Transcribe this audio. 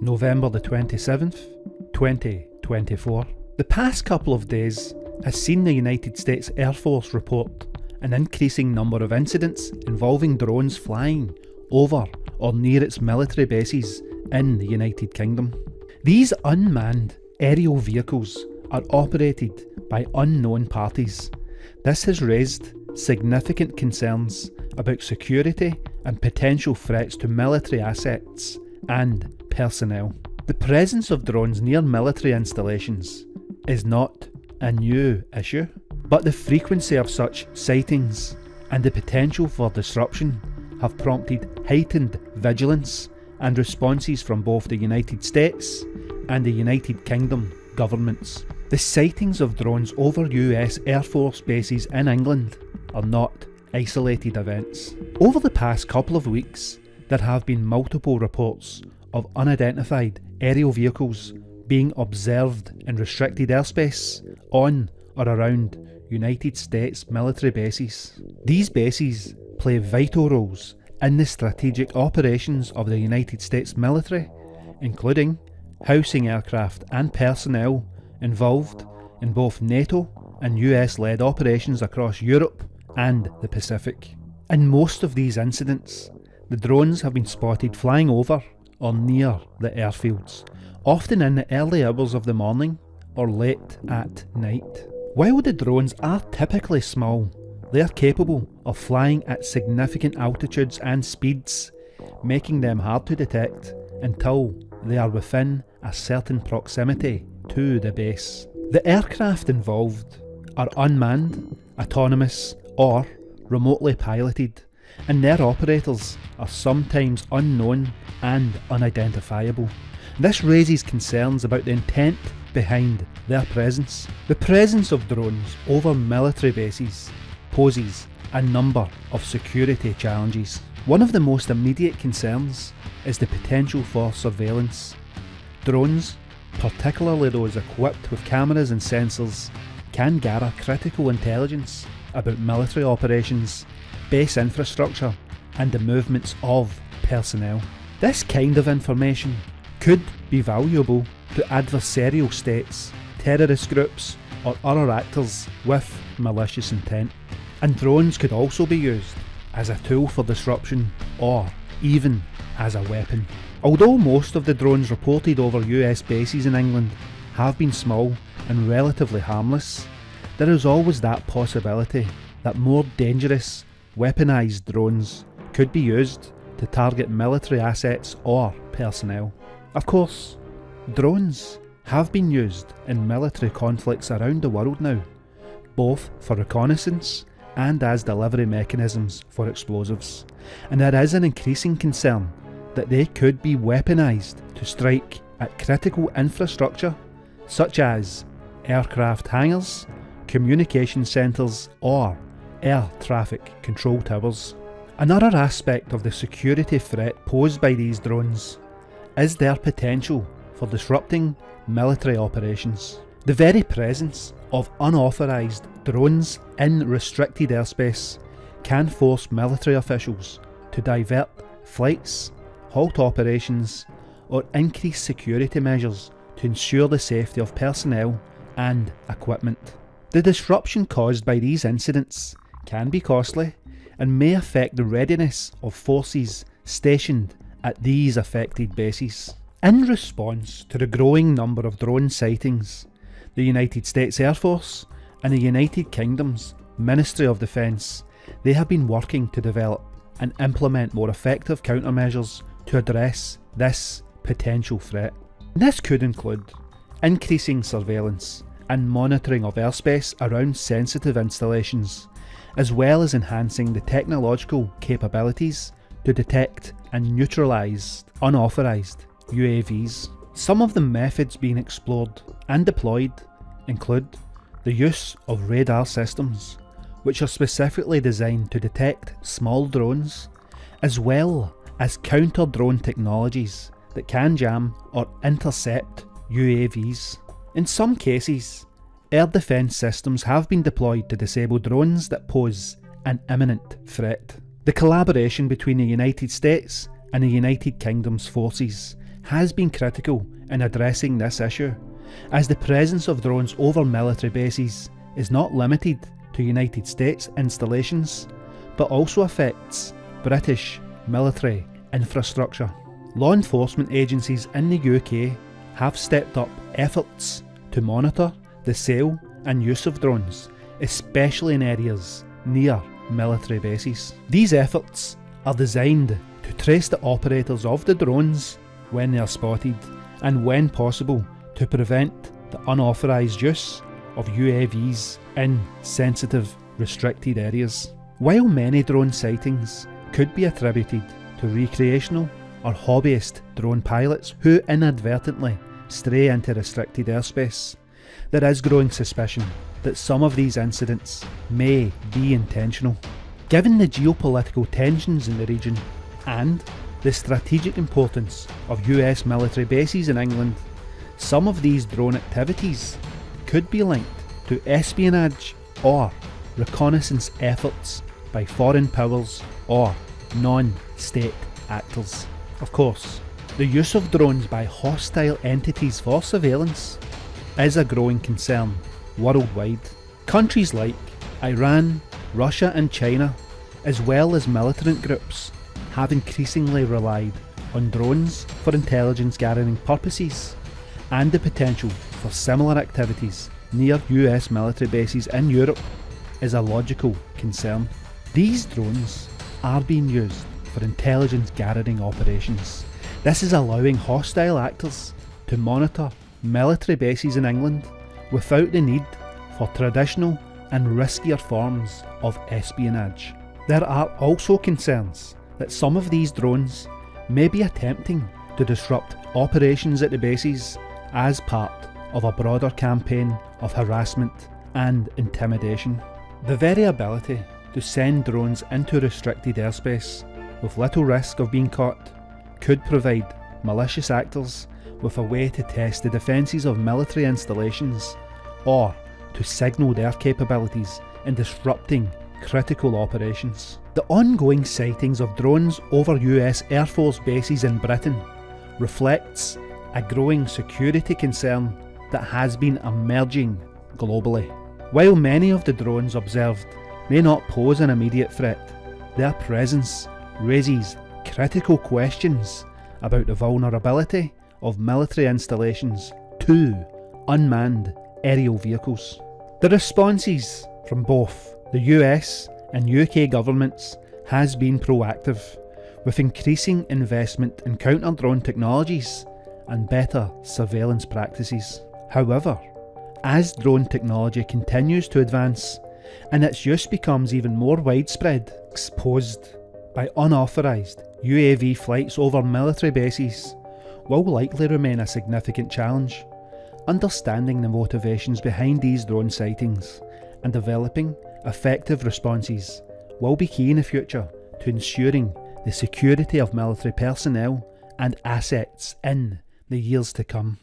November the 27th, 2024. The past couple of days has seen the United States Air Force report an increasing number of incidents involving drones flying over or near its military bases in the United Kingdom. These unmanned aerial vehicles are operated by unknown parties. This has raised significant concerns about security and potential threats to military assets and personnel. The presence of drones near military installations is not a new issue, but the frequency of such sightings and the potential for disruption have prompted heightened vigilance and responses from both the United States and the United Kingdom governments. The sightings of drones over US Air Force bases in England are not isolated events. Over the past couple of weeks, there have been multiple reports of unidentified aerial vehicles being observed in restricted airspace on or around United States military bases. These bases play vital roles in the strategic operations of the United States military, including housing aircraft and personnel involved in both NATO and US-led operations across Europe and the Pacific. In most of these incidents, the drones have been spotted flying over or near the airfields, often in the early hours of the morning or late at night. While the drones are typically small, they are capable of flying at significant altitudes and speeds, making them hard to detect until they are within a certain proximity to the base. The aircraft involved are unmanned, autonomous, or remotely piloted, and their operators are sometimes unknown and unidentifiable. This raises concerns about the intent behind their presence. The presence of drones over military bases poses a number of security challenges. One of the most immediate concerns is the potential for surveillance. Drones, particularly those equipped with cameras and sensors, can gather critical intelligence about military operations, base infrastructure, and the movements of personnel. This kind of information could be valuable to adversarial states, terrorist groups, or other actors with malicious intent. And drones could also be used as a tool for disruption or even as a weapon. Although most of the drones reported over US bases in England have been small and relatively harmless, there is always that possibility that more dangerous, weaponised drones could be used to target military assets or personnel. Of course, drones have been used in military conflicts around the world now, both for reconnaissance and as delivery mechanisms for explosives, and there is an increasing concern that they could be weaponised to strike at critical infrastructure such as aircraft hangars, communication centres, or air traffic control towers. Another aspect of the security threat posed by these drones is their potential for disrupting military operations. The very presence of unauthorised drones in restricted airspace can force military officials to divert flights, halt operations, or increase security measures to ensure the safety of personnel and equipment. The disruption caused by these incidents can be costly and may affect the readiness of forces stationed at these affected bases. In response to the growing number of drone sightings, the United States Air Force and the United Kingdom's Ministry of Defence, they have been working to develop and implement more effective countermeasures to address this potential threat. This could include increasing surveillance and monitoring of airspace around sensitive installations, as well as enhancing the technological capabilities to detect and neutralise unauthorised UAVs. Some of the methods being explored and deployed include the use of radar systems, which are specifically designed to detect small drones, as well as counter-drone technologies that can jam or intercept UAVs. In some cases, air defence systems have been deployed to disable drones that pose an imminent threat. The collaboration between the United States and the United Kingdom's forces has been critical in addressing this issue, as the presence of drones over military bases is not limited to United States installations, but also affects British military infrastructure. Law enforcement agencies in the UK have stepped up efforts to monitor the sale and use of drones, especially in areas near military bases. These efforts are designed to trace the operators of the drones when they are spotted, and when possible to prevent the unauthorised use of UAVs in sensitive, restricted areas. While many drone sightings could be attributed to recreational or hobbyist drone pilots who inadvertently stray into restricted airspace, there is growing suspicion that some of these incidents may be intentional. Given the geopolitical tensions in the region and the strategic importance of US military bases in England, some of these drone activities could be linked to espionage or reconnaissance efforts by foreign powers or non-state actors. Of course, the use of drones by hostile entities for surveillance is a growing concern worldwide. Countries like Iran, Russia and China, as well as militant groups, have increasingly relied on drones for intelligence gathering purposes, and the potential for similar activities near US military bases in Europe is a logical concern. These drones are being used for intelligence gathering operations. This is allowing hostile actors to monitor military bases in England without the need for traditional and riskier forms of espionage. There are also concerns that some of these drones may be attempting to disrupt operations at the bases as part of a broader campaign of harassment and intimidation. The very ability to send drones into restricted airspace with little risk of being caught could provide malicious actors with a way to test the defences of military installations or to signal their capabilities in disrupting critical operations. The ongoing sightings of drones over US Air Force bases in Britain reflects a growing security concern that has been emerging globally. While many of the drones observed may not pose an immediate threat, their presence raises critical questions about the vulnerability of military installations to unmanned aerial vehicles. The responses from both the US and UK governments has been proactive, with increasing investment in counter-drone technologies and better surveillance practices. However, as drone technology continues to advance and its use becomes even more widespread, exposed by unauthorised UAV flights over military bases will likely remain a significant challenge. Understanding the motivations behind these drone sightings and developing effective responses will be key in the future to ensuring the security of military personnel and assets in the years to come.